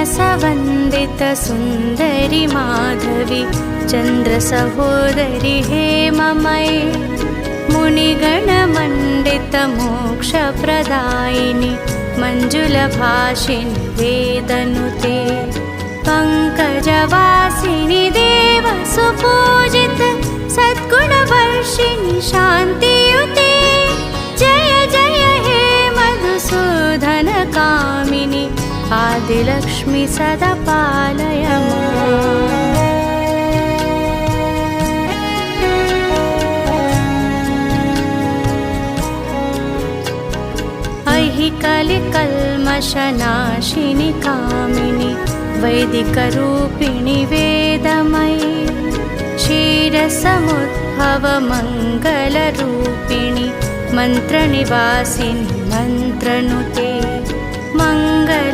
श्रीनिवासवन्दित सुन्दरि माधवी चन्द्रसहोदरि हेममयी मुनिगणमण्डित मोक्षप्रदायिनि मञ्जुलभाषिणि वेदनुते पङ्कजवासिनि देवसुपूजित सद्गुणवर्षिणि शान्तियुते जय जय हे मधुसूदनकामिनि आदिलक्ष्मि सदा पालय माम्। कलिकल्मषनाशिनि कामिनि वैदिकरूपिणि वेदमयी क्षीरसमुद्भव मङ्गलरूपिणि मन्त्रनिवासिनि मन्त्रनुते मङ्गल